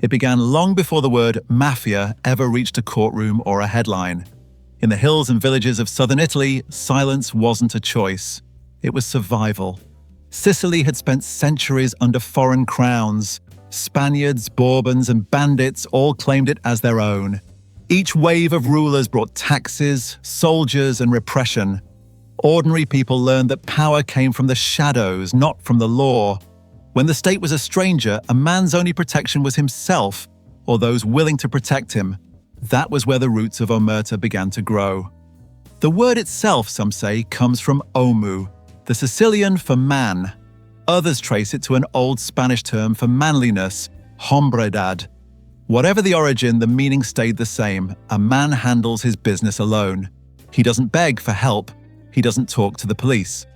It began long before the word mafia ever reached a courtroom or a headline. In the hills and villages of southern Italy, silence wasn't a choice. It was survival. Sicily had spent centuries under foreign crowns. Spaniards, Bourbons, and bandits all claimed it as their own. Each wave of rulers brought taxes, soldiers, and repression. Ordinary people learned that power came from the shadows, not from the law. When the state was a stranger, a man's only protection was himself, or those willing to protect him. That was where the roots of Omertà began to grow. The word itself, some say, comes from omu, the Sicilian for man. Others trace it to an old Spanish term for manliness, hombredad. Whatever the origin, the meaning stayed the same. A man handles his business alone. He doesn't beg for help. He doesn't talk to the police.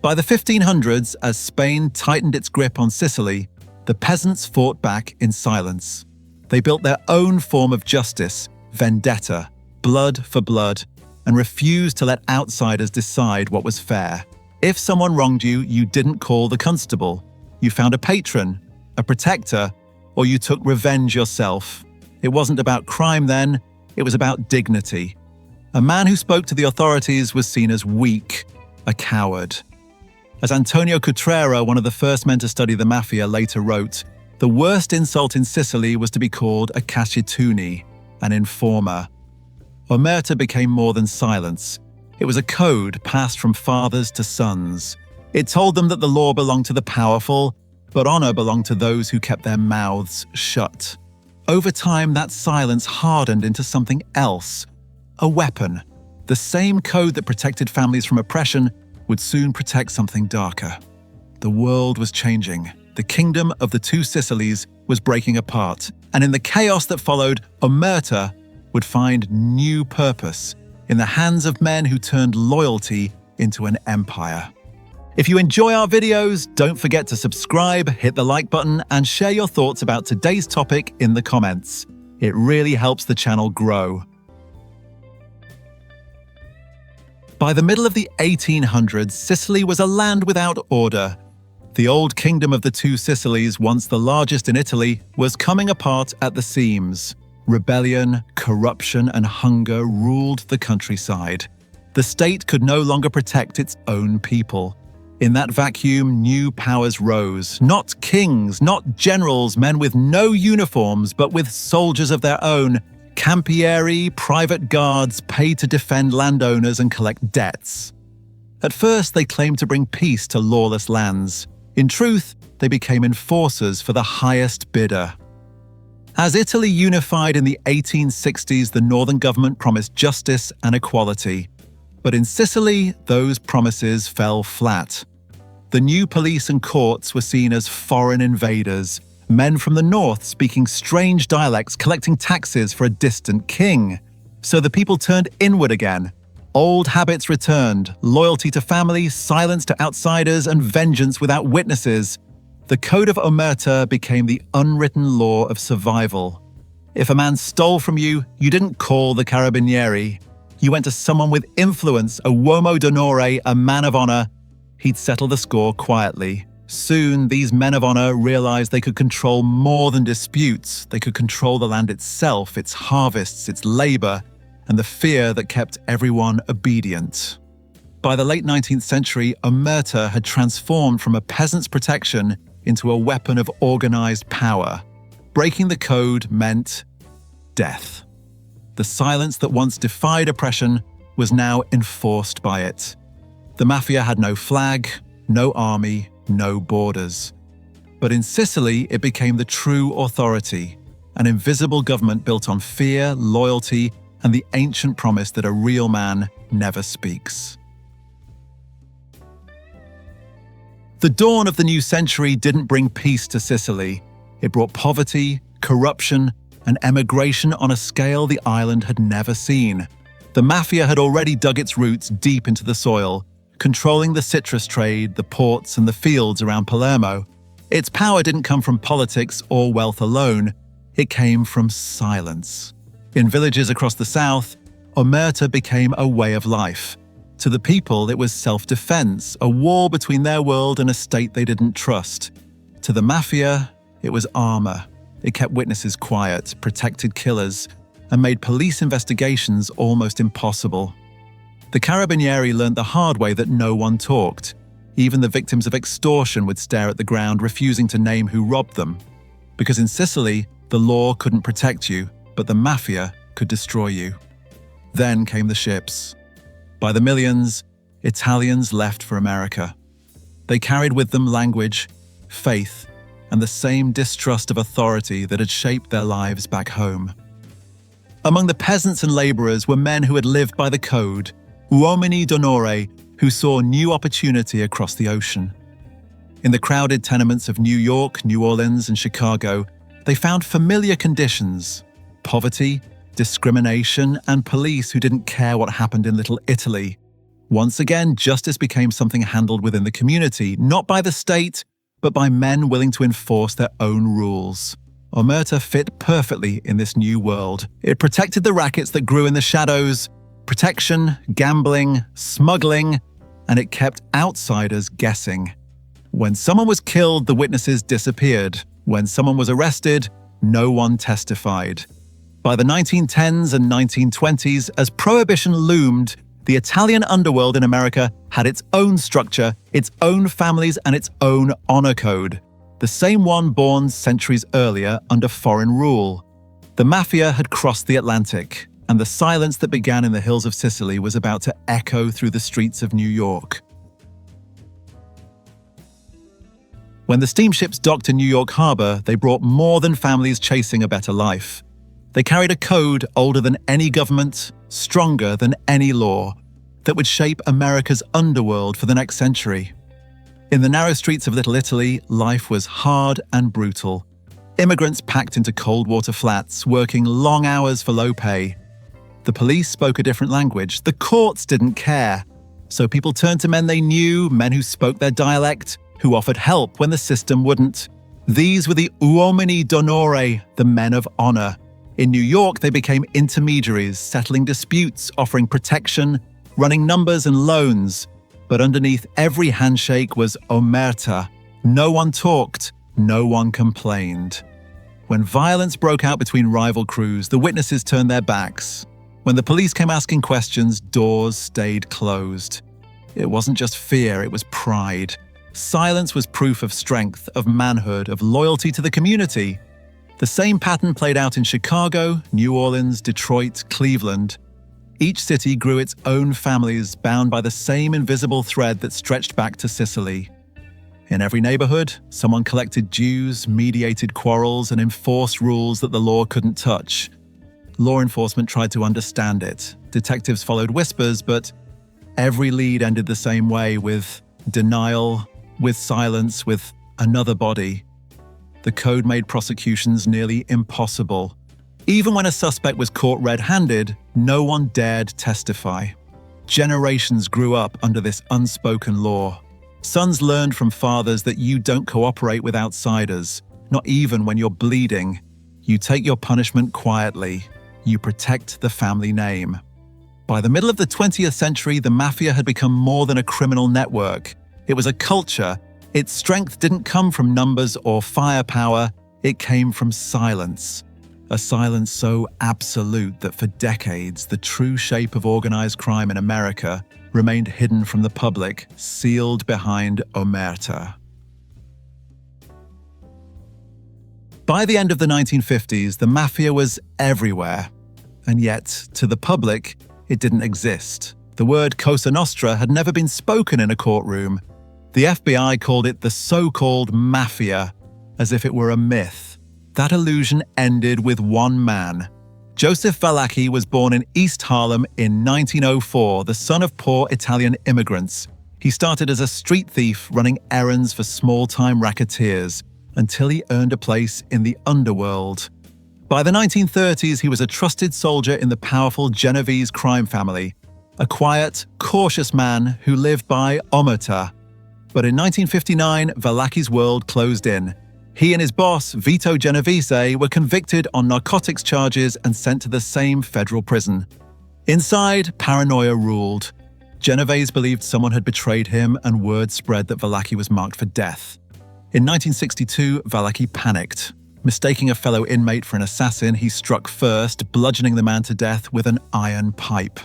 By the 1500s, as Spain tightened its grip on Sicily, the peasants fought back in silence. They built their own form of justice, vendetta, blood for blood, and refused to let outsiders decide what was fair. If someone wronged you, you didn't call the constable. You found a patron, a protector, or you took revenge yourself. It wasn't about crime then, it was about dignity. A man who spoke to the authorities was seen as weak, a coward. As Antonio Cutrera, one of the first men to study the mafia, later wrote, the worst insult in Sicily was to be called a cacciatuni, an informer. Omertà became more than silence. It was a code passed from fathers to sons. It told them that the law belonged to the powerful, but honor belonged to those who kept their mouths shut. Over time, that silence hardened into something else. A weapon. The same code that protected families from oppression would soon protect something darker. The world was changing. The kingdom of the two Sicilies was breaking apart, and in the chaos that followed, Omertà would find new purpose in the hands of men who turned loyalty into an empire. If you enjoy our videos, don't forget to subscribe, hit the like button, and share your thoughts about today's topic in the comments. It really helps the channel grow. By the middle of the 1800s, Sicily was a land without order. The old kingdom of the two Sicilies, once the largest in Italy, was coming apart at the seams. Rebellion, corruption, and hunger ruled the countryside. The state could no longer protect its own people. In that vacuum, new powers rose. Not kings, not generals, men with no uniforms, but with soldiers of their own. Campieri, private guards paid to defend landowners and collect debts. At first, they claimed to bring peace to lawless lands. In truth, they became enforcers for the highest bidder. As Italy unified in the 1860s, the northern government promised justice and equality. But in Sicily, those promises fell flat. The new police and courts were seen as foreign invaders, men from the north speaking strange dialects, collecting taxes for a distant king. So the people turned inward again. Old habits returned, loyalty to family, silence to outsiders, and vengeance without witnesses. The Code of Omertà became the unwritten law of survival. If a man stole from you, you didn't call the carabinieri. You went to someone with influence, a uomo d'onore, a man of honor. He'd settle the score quietly. Soon, these men of honor realized they could control more than disputes. They could control the land itself, its harvests, its labor, and the fear that kept everyone obedient. By the late 19th century, Omertà had transformed from a peasant's protection into a weapon of organized power. Breaking the code meant death. The silence that once defied oppression was now enforced by it. The mafia had no flag, no army, no borders. But in Sicily, it became the true authority, an invisible government built on fear, loyalty, and the ancient promise that a real man never speaks. The dawn of the new century didn't bring peace to Sicily. It brought poverty, corruption, and emigration on a scale the island had never seen. The mafia had already dug its roots deep into the soil, controlling the citrus trade, the ports, and the fields around Palermo. Its power didn't come from politics or wealth alone. It came from silence. In villages across the south, Omertà became a way of life. To the people, it was self-defense, a war between their world and a state they didn't trust. To the mafia, it was armor, It kept witnesses quiet, protected killers, and made police investigations almost impossible. The Carabinieri learned the hard way that no one talked. Even the victims of extortion would stare at the ground, refusing to name who robbed them. Because in Sicily, the law couldn't protect you, but the mafia could destroy you. Then came the ships. By the millions, Italians left for America. They carried with them language, faith, and the same distrust of authority that had shaped their lives back home. Among the peasants and laborers were men who had lived by the code, uomini d'onore, who saw new opportunity across the ocean. In the crowded tenements of New York, New Orleans, and Chicago, they found familiar conditions: poverty, discrimination, and police who didn't care what happened in Little Italy. Once again, justice became something handled within the community, not by the state, but by men willing to enforce their own rules. Omertà fit perfectly in this new world. It protected the rackets that grew in the shadows, protection, gambling, smuggling, and it kept outsiders guessing. When someone was killed, the witnesses disappeared. When someone was arrested, no one testified. By the 1910s and 1920s, as prohibition loomed, the Italian underworld in America had its own structure, its own families, and its own honor code. The same one born centuries earlier under foreign rule. The mafia had crossed the Atlantic, and the silence that began in the hills of Sicily was about to echo through the streets of New York. When the steamships docked in New York Harbor, they brought more than families chasing a better life. They carried a code older than any government, stronger than any law, that would shape America's underworld for the next century. In the narrow streets of Little Italy, life was hard and brutal. Immigrants packed into cold water flats, working long hours for low pay. The police spoke a different language. The courts didn't care. So people turned to men they knew, men who spoke their dialect, who offered help when the system wouldn't. These were the uomini d'onore, the men of honor. In New York, they became intermediaries, settling disputes, offering protection, running numbers and loans. But underneath every handshake was Omertà. No one talked, no one complained. When violence broke out between rival crews, the witnesses turned their backs. When the police came asking questions, doors stayed closed. It wasn't just fear, it was pride. Silence was proof of strength, of manhood, of loyalty to the community. The same pattern played out in Chicago, New Orleans, Detroit, Cleveland. Each city grew its own families bound by the same invisible thread that stretched back to Sicily. In every neighborhood, someone collected dues, mediated quarrels, and enforced rules that the law couldn't touch. Law enforcement tried to understand it. Detectives followed whispers, but every lead ended the same way, with denial, with silence, with another body. The code made prosecutions nearly impossible. Even when a suspect was caught red-handed, no one dared testify. Generations grew up under this unspoken law. Sons learned from fathers that you don't cooperate with outsiders, not even when you're bleeding. You take your punishment quietly. You protect the family name. By the middle of the 20th century, the mafia had become more than a criminal network. It was a culture. Its strength didn't come from numbers or firepower. It came from silence. A silence so absolute that for decades, the true shape of organized crime in America remained hidden from the public, sealed behind Omertà. By the end of the 1950s, the mafia was everywhere. And yet, to the public, it didn't exist. The word Cosa Nostra had never been spoken in a courtroom. The FBI called it the so-called mafia, as if it were a myth. That illusion ended with one man. Joseph Valachi was born in East Harlem in 1904, the son of poor Italian immigrants. He started as a street thief running errands for small-time racketeers until he earned a place in the underworld. By the 1930s, he was a trusted soldier in the powerful Genovese crime family, a quiet, cautious man who lived by Omertà. But in 1959, Valachi's world closed in. He and his boss, Vito Genovese, were convicted on narcotics charges and sent to the same federal prison. Inside, paranoia ruled. Genovese believed someone had betrayed him, and word spread that Valachi was marked for death. In 1962, Valachi panicked. Mistaking a fellow inmate for an assassin, he struck first, bludgeoning the man to death with an iron pipe.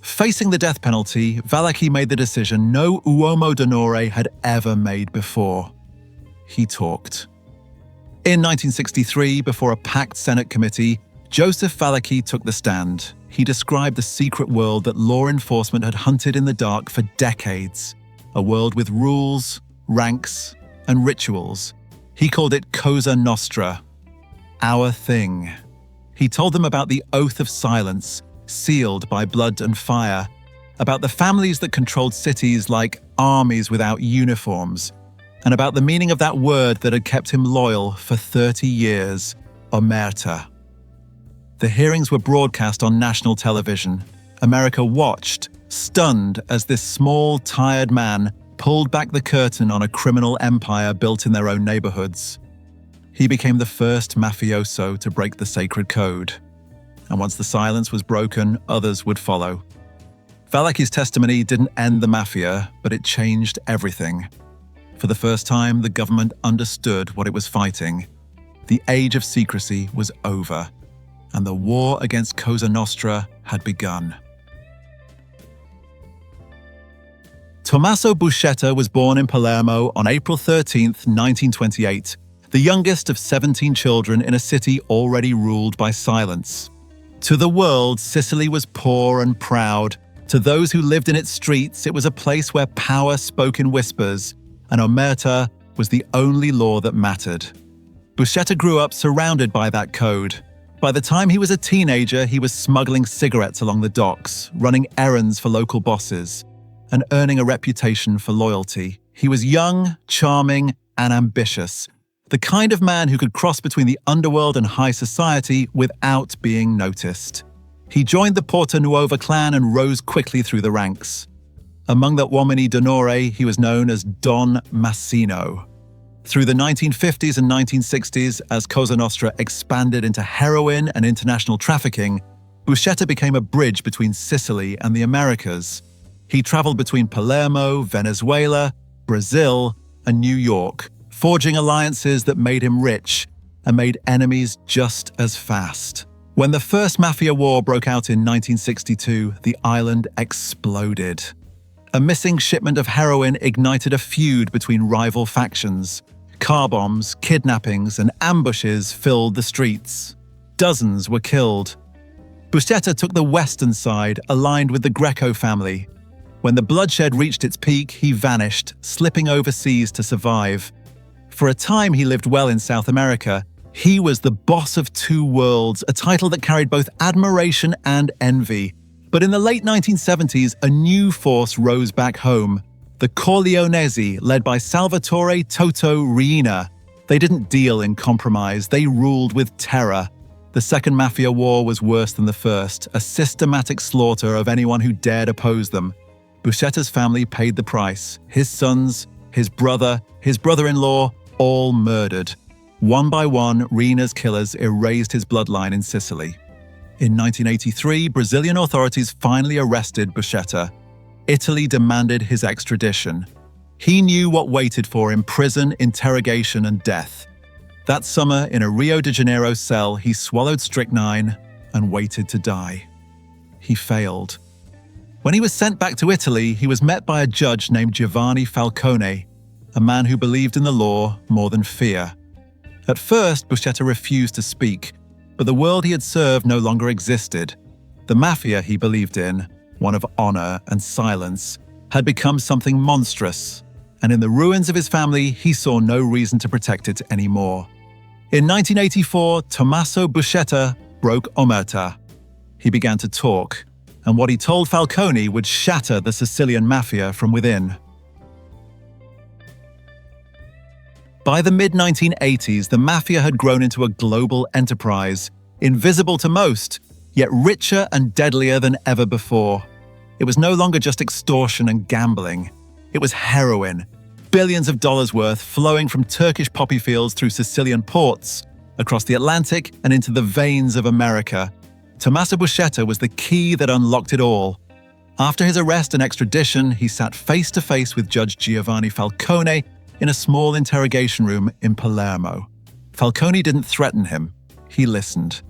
Facing the death penalty, Valachi made the decision no uomo d'onore had ever made before. He talked. In 1963, before a packed Senate committee, Joseph Valachi took the stand. He described the secret world that law enforcement had hunted in the dark for decades, a world with rules, ranks, and rituals. He called it Cosa Nostra, our thing. He told them about the oath of silence, sealed by blood and fire, about the families that controlled cities like armies without uniforms, and about the meaning of that word that had kept him loyal for 30 years, Omertà. The hearings were broadcast on national television. America watched, stunned, as this small, tired man pulled back the curtain on a criminal empire built in their own neighborhoods. He became the first mafioso to break the sacred code. And once the silence was broken, others would follow. Valachi's testimony didn't end the mafia, but it changed everything. For the first time, the government understood what it was fighting. The age of secrecy was over, and the war against Cosa Nostra had begun. Tommaso Buscetta was born in Palermo on April 13, 1928, the youngest of 17 children in a city already ruled by silence. To the world, Sicily was poor and proud. To those who lived in its streets, it was a place where power spoke in whispers, and Omertà was the only law that mattered. Buscetta grew up surrounded by that code. By the time he was a teenager, he was smuggling cigarettes along the docks, running errands for local bosses, and earning a reputation for loyalty. He was young, charming, and ambitious, the kind of man who could cross between the underworld and high society without being noticed. He joined the Porta Nuova clan and rose quickly through the ranks. Among the uomini d'onore, he was known as Don Massino. Through the 1950s and 1960s, as Cosa Nostra expanded into heroin and international trafficking, Buscetta became a bridge between Sicily and the Americas. He traveled between Palermo, Venezuela, Brazil, and New York, forging alliances that made him rich and made enemies just as fast. When the first Mafia War broke out in 1962, the island exploded. A missing shipment of heroin ignited a feud between rival factions. Car bombs, kidnappings, and ambushes filled the streets. Dozens were killed. Buscetta took the western side, aligned with the Greco family. When the bloodshed reached its peak, he vanished, slipping overseas to survive. For a time, he lived well in South America. He was the boss of two worlds, a title that carried both admiration and envy. But in the late 1970s, a new force rose back home. The Corleonesi, led by Salvatore Toto Riina. They didn't deal in compromise, they ruled with terror. The Second Mafia War was worse than the first, a systematic slaughter of anyone who dared oppose them. Buscetta's family paid the price. His sons, his brother-in-law, all murdered. One by one, Riina's killers erased his bloodline in Sicily. In 1983, Brazilian authorities finally arrested Buscetta. Italy demanded his extradition. He knew what waited for him: prison, interrogation, and death. That summer, in a Rio de Janeiro cell, he swallowed strychnine and waited to die. He failed. When he was sent back to Italy, he was met by a judge named Giovanni Falcone, a man who believed in the law more than fear. At first, Buscetta refused to speak, but the world he had served no longer existed. The mafia he believed in, one of honor and silence, had become something monstrous, and in the ruins of his family, he saw no reason to protect it anymore. In 1984, Tommaso Buscetta broke Omertà. He began to talk, and what he told Falcone would shatter the Sicilian Mafia from within. By the mid-1980s, the Mafia had grown into a global enterprise, invisible to most, yet richer and deadlier than ever before. It was no longer just extortion and gambling. It was heroin, billions of dollars worth flowing from Turkish poppy fields through Sicilian ports, across the Atlantic and into the veins of America. Tommaso Buscetta was the key that unlocked it all. After his arrest and extradition, he sat face-to-face with Judge Giovanni Falcone in a small interrogation room in Palermo. Falcone didn't threaten him, he listened.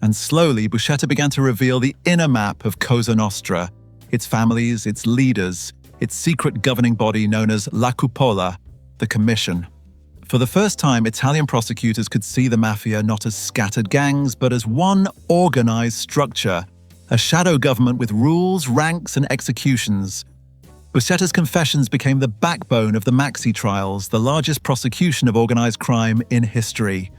And slowly, Buscetta began to reveal the inner map of Cosa Nostra, its families, its leaders, its secret governing body known as La Cupola, the Commission. For the first time, Italian prosecutors could see the mafia not as scattered gangs, but as one organized structure, a shadow government with rules, ranks, and executions. Buscetta's confessions became the backbone of the Maxi trials, the largest prosecution of organized crime in history.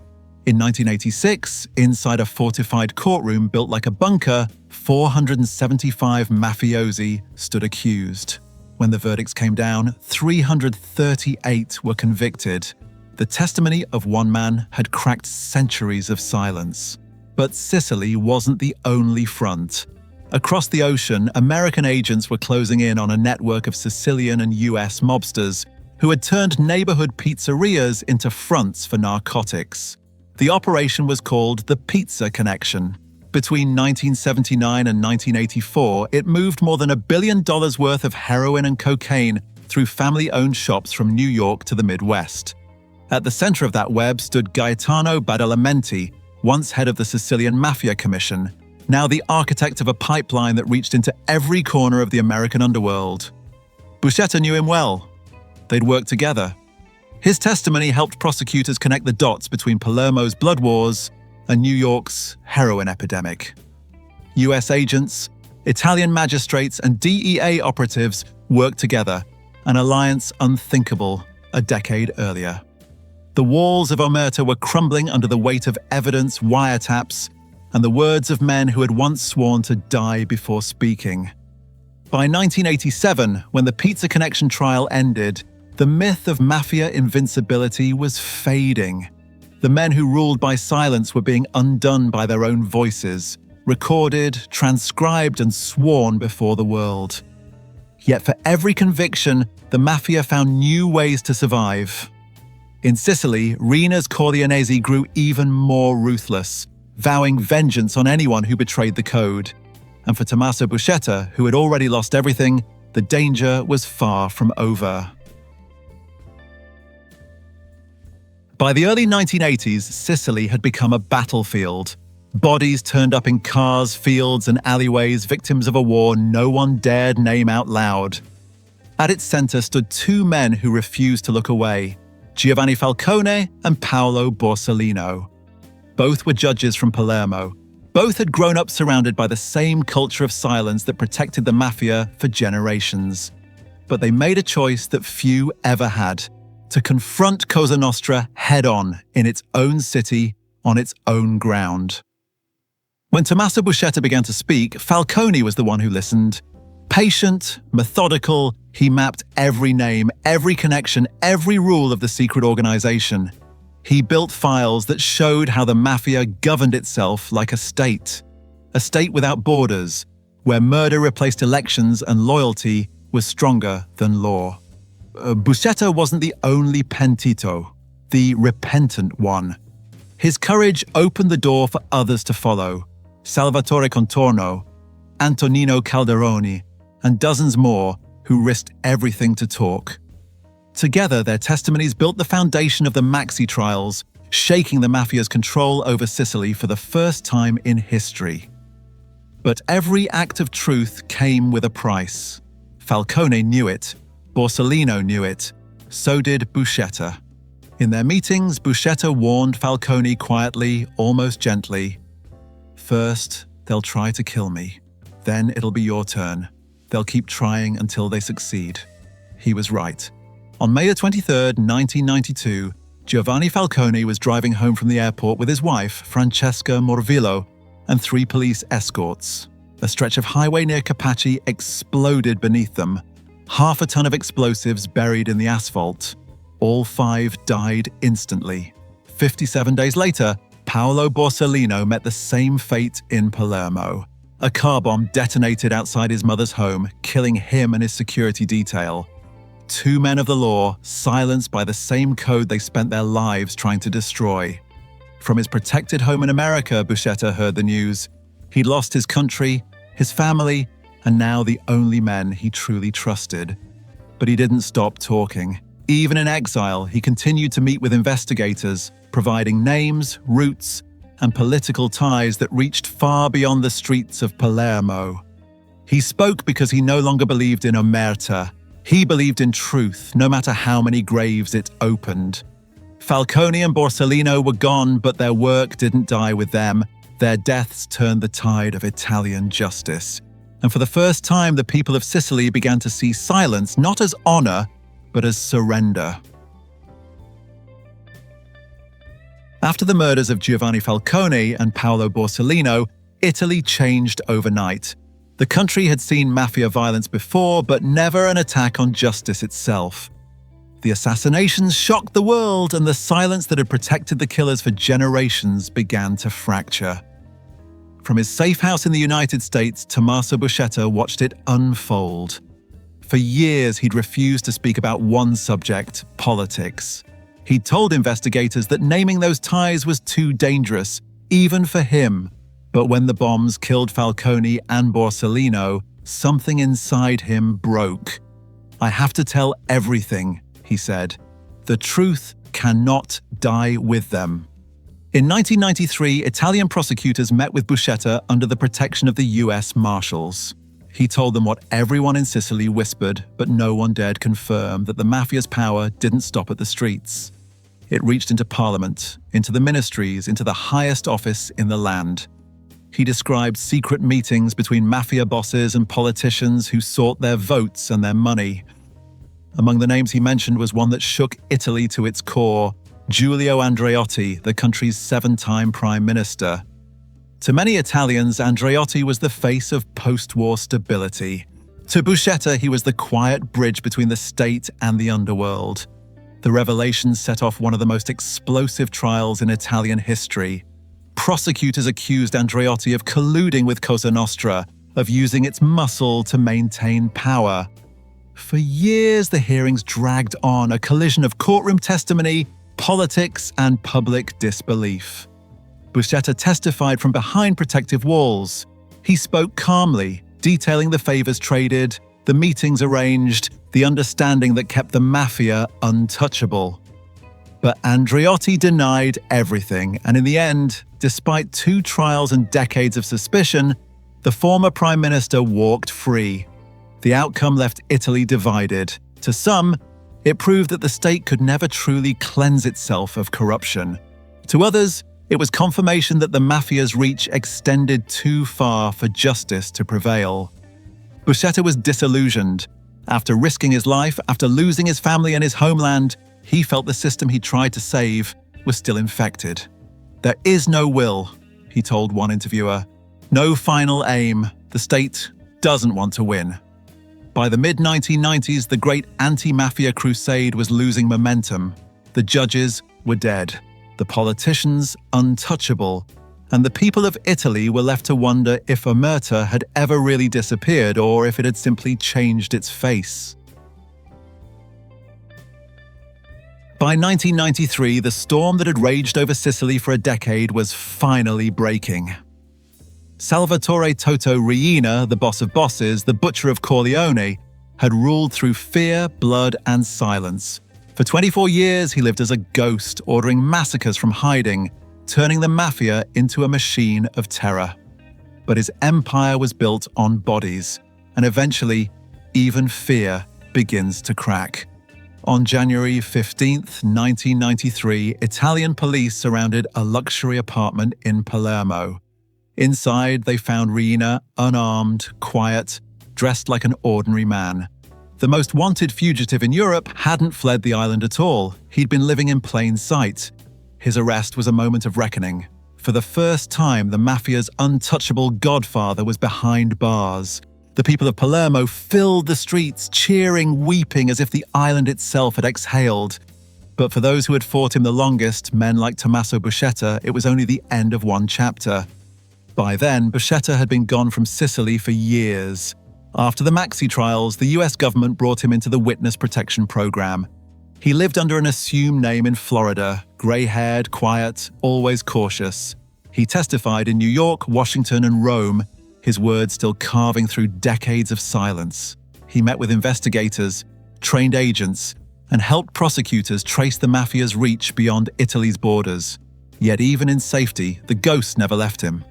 In 1986, inside a fortified courtroom built like a bunker, 475 mafiosi stood accused. When the verdicts came down, 338 were convicted. The testimony of one man had cracked centuries of silence. But Sicily wasn't the only front. Across the ocean, American agents were closing in on a network of Sicilian and US mobsters who had turned neighborhood pizzerias into fronts for narcotics. The operation was called the Pizza Connection. Between 1979 and 1984, it moved more than $1 billion worth of heroin and cocaine through family-owned shops from New York to the Midwest. At the center of that web stood Gaetano Badalamenti, once head of the Sicilian Mafia Commission, now the architect of a pipeline that reached into every corner of the American underworld. Buscetta knew him well. They'd worked together. His testimony helped prosecutors connect the dots between Palermo's blood wars and New York's heroin epidemic. US agents, Italian magistrates, and DEA operatives worked together, an alliance unthinkable a decade earlier. The walls of Omertà were crumbling under the weight of evidence, wiretaps, and the words of men who had once sworn to die before speaking. By 1987, when the Pizza Connection trial ended, the myth of mafia invincibility was fading. The men who ruled by silence were being undone by their own voices, recorded, transcribed, and sworn before the world. Yet for every conviction, the mafia found new ways to survive. In Sicily, Rena's Corleonesi grew even more ruthless, vowing vengeance on anyone who betrayed the code. And for Tommaso Buscetta, who had already lost everything, the danger was far from over. By the early 1980s, Sicily had become a battlefield. Bodies turned up in cars, fields, and alleyways, victims of a war no one dared name out loud. At its center stood two men who refused to look away: Giovanni Falcone and Paolo Borsellino. Both were judges from Palermo. Both had grown up surrounded by the same culture of silence that protected the mafia for generations. But they made a choice that few ever had: to confront Cosa Nostra head-on in its own city, on its own ground. When Tommaso Buscetta began to speak, Falcone was the one who listened. Patient, methodical, he mapped every name, every connection, every rule of the secret organization. He built files that showed how the mafia governed itself like a state without borders, where murder replaced elections and loyalty was stronger than law. Buscetta wasn't the only pentito, the repentant one. His courage opened the door for others to follow: Salvatore Contorno, Antonino Calderoni, and dozens more who risked everything to talk. Together, their testimonies built the foundation of the Maxi trials, shaking the mafia's control over Sicily for the first time in history. But every act of truth came with a price. Falcone knew it. Borsellino knew it. So did Buscetta. In their meetings, Buscetta warned Falcone quietly, almost gently. "First, they'll try to kill me. Then it'll be your turn. They'll keep trying until they succeed." He was right. On May 23, 1992, Giovanni Falcone was driving home from the airport with his wife, Francesca Morvillo, and 3 police escorts. A stretch of highway near Capaci exploded beneath them. Half a ton of explosives buried in the asphalt. All 5 died instantly. 57 days later, Paolo Borsellino met the same fate in Palermo. A car bomb detonated outside his mother's home, killing him and his security detail. 2 men of the law, silenced by the same code they spent their lives trying to destroy. From his protected home in America, Buscetta heard the news. He'd lost his country, his family, and now the only men he truly trusted. But he didn't stop talking. Even in exile, he continued to meet with investigators, providing names, routes, and political ties that reached far beyond the streets of Palermo. He spoke because he no longer believed in Omertà. He believed in truth, no matter how many graves it opened. Falcone and Borsellino were gone, but their work didn't die with them. Their deaths turned the tide of Italian justice. And for the first time, the people of Sicily began to see silence not as honor, but as surrender. After the murders of Giovanni Falcone and Paolo Borsellino, Italy changed overnight. The country had seen mafia violence before, but never an attack on justice itself. The assassinations shocked the world, and the silence that had protected the killers for generations began to fracture. From his safe house in the United States, Tommaso Buscetta watched it unfold. For years, he'd refused to speak about one subject, politics. He'd told investigators that naming those ties was too dangerous, even for him. But when the bombs killed Falcone and Borsellino, something inside him broke. "I have to tell everything," he said. "The truth cannot die with them." In 1993, Italian prosecutors met with Buscetta under the protection of the US Marshals. He told them what everyone in Sicily whispered, but no one dared confirm, that the mafia's power didn't stop at the streets. It reached into parliament, into the ministries, into the highest office in the land. He described secret meetings between mafia bosses and politicians who sought their votes and their money. Among the names he mentioned was one that shook Italy to its core: Giulio Andreotti, the country's 7-time prime minister. To many Italians, Andreotti was the face of post-war stability. To Buscetta, he was the quiet bridge between the state and the underworld. The revelations set off one of the most explosive trials in Italian history. Prosecutors accused Andreotti of colluding with Cosa Nostra, of using its muscle to maintain power. For years, the hearings dragged on, a collision of courtroom testimony, politics, and public disbelief. Buscetta testified from behind protective walls. He spoke calmly, detailing the favors traded, the meetings arranged, the understanding that kept the mafia untouchable. But Andreotti denied everything, and in the end, despite 2 trials and decades of suspicion, the former prime minister walked free. The outcome left Italy divided. To some, it proved that the state could never truly cleanse itself of corruption. To others, it was confirmation that the mafia's reach extended too far for justice to prevail. Buscetta was disillusioned. After risking his life, after losing his family and his homeland, he felt the system he tried to save was still infected. "There is no will," he told one interviewer. "No final aim. The state doesn't want to win." By the mid-1990s, the great anti-mafia crusade was losing momentum. The judges were dead, the politicians untouchable, and the people of Italy were left to wonder if Omertà had ever really disappeared or if it had simply changed its face. By 1993, the storm that had raged over Sicily for a decade was finally breaking. Salvatore Toto Riina, the boss of bosses, the butcher of Corleone, had ruled through fear, blood, and silence. For 24 years, he lived as a ghost, ordering massacres from hiding, turning the mafia into a machine of terror. But his empire was built on bodies, and eventually, even fear begins to crack. On January 15, 1993, Italian police surrounded a luxury apartment in Palermo. Inside, they found Riina unarmed, quiet, dressed like an ordinary man. The most wanted fugitive in Europe hadn't fled the island at all. He'd been living in plain sight. His arrest was a moment of reckoning. For the first time, the mafia's untouchable godfather was behind bars. The people of Palermo filled the streets, cheering, weeping, as if the island itself had exhaled. But for those who had fought him the longest, men like Tommaso Buscetta, it was only the end of one chapter. By then, Buscetta had been gone from Sicily for years. After the Maxi trials, the US government brought him into the Witness Protection Program. He lived under an assumed name in Florida, gray-haired, quiet, always cautious. He testified in New York, Washington, and Rome, his words still carving through decades of silence. He met with investigators, trained agents, and helped prosecutors trace the mafia's reach beyond Italy's borders. Yet even in safety, the ghost never left him.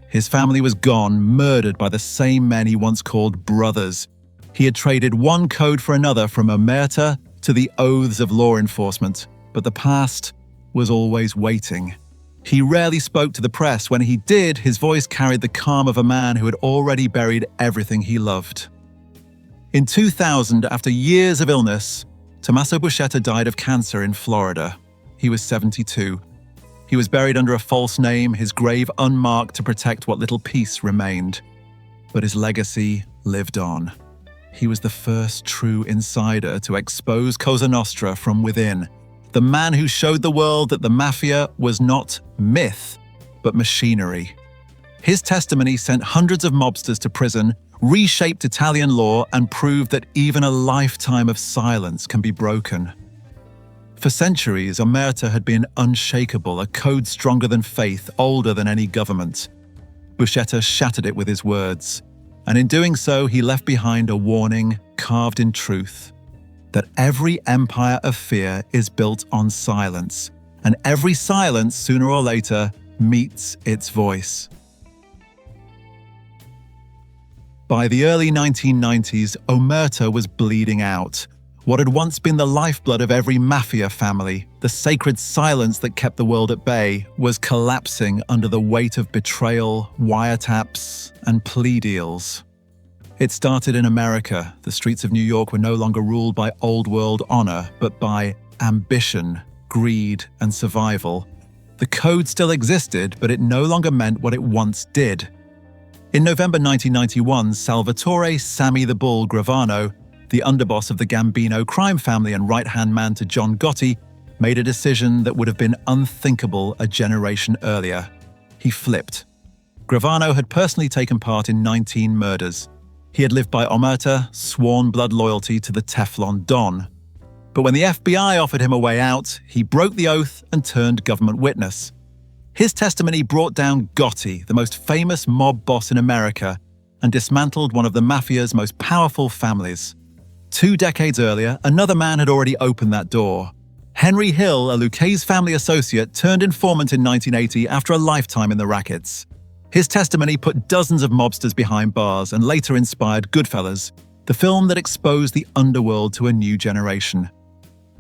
His family was gone, murdered by the same men he once called brothers. He had traded one code for another, from Omertà to the oaths of law enforcement, but the past was always waiting. He rarely spoke to the press. When he did, his voice carried the calm of a man who had already buried everything he loved. In 2000, after years of illness, Tommaso Buscetta died of cancer in Florida. He was 72. He was buried under a false name, his grave unmarked to protect what little peace remained. But his legacy lived on. He was the first true insider to expose Cosa Nostra from within, the man who showed the world that the mafia was not myth, but machinery. His testimony sent hundreds of mobsters to prison, reshaped Italian law, and proved that even a lifetime of silence can be broken. For centuries, Omertà had been unshakable, a code stronger than faith, older than any government. Buscetta shattered it with his words, and in doing so, he left behind a warning carved in truth: that every empire of fear is built on silence, and every silence, sooner or later, meets its voice. By the early 1990s, Omertà was bleeding out. What had once been the lifeblood of every mafia family, the sacred silence that kept the world at bay, was collapsing under the weight of betrayal, wiretaps, and plea deals. It started in America. The streets of New York were no longer ruled by old-world honor, but by ambition, greed, and survival. The code still existed, but it no longer meant what it once did. In November 1991, Salvatore "Sammy the Bull" Gravano, the underboss of the Gambino crime family and right-hand man to John Gotti, made a decision that would have been unthinkable a generation earlier. He flipped. Gravano had personally taken part in 19 murders. He had lived by Omertà, sworn blood loyalty to the Teflon Don. But when the FBI offered him a way out, he broke the oath and turned government witness. His testimony brought down Gotti, the most famous mob boss in America, and dismantled one of the mafia's most powerful families. 2 decades earlier, another man had already opened that door. Henry Hill, a Lucchese family associate, turned informant in 1980 after a lifetime in the rackets. His testimony put dozens of mobsters behind bars and later inspired Goodfellas, the film that exposed the underworld to a new generation.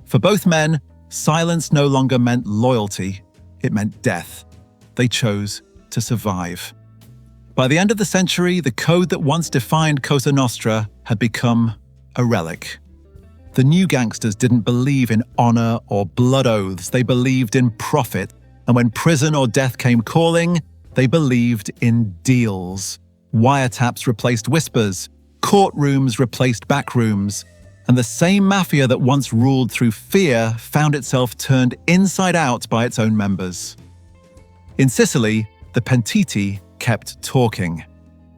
For both men, silence no longer meant loyalty, it meant death. They chose to survive. By the end of the century, the code that once defined Cosa Nostra had become a relic. The new gangsters didn't believe in honor or blood oaths, they believed in profit, and when prison or death came calling, they believed in deals. Wiretaps replaced whispers, courtrooms replaced backrooms, and the same mafia that once ruled through fear found itself turned inside out by its own members. In Sicily, the pentiti kept talking.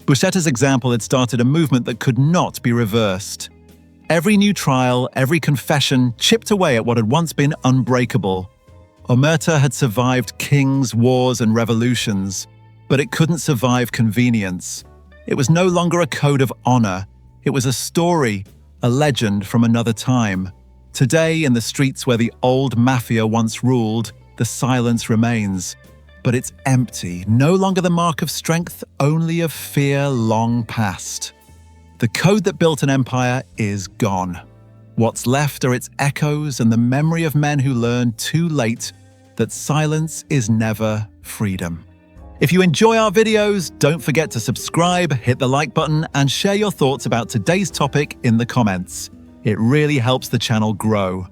Buscetta's example had started a movement that could not be reversed. Every new trial, every confession chipped away at what had once been unbreakable. Omertà had survived kings, wars, and revolutions, but it couldn't survive convenience. It was no longer a code of honor. It was a story, a legend from another time. Today, in the streets where the old mafia once ruled, the silence remains. But it's empty, no longer the mark of strength, only of fear long past. The code that built an empire is gone. What's left are its echoes and the memory of men who learned too late that silence is never freedom. If you enjoy our videos, don't forget to subscribe, hit the like button, and share your thoughts about today's topic in the comments. It really helps the channel grow.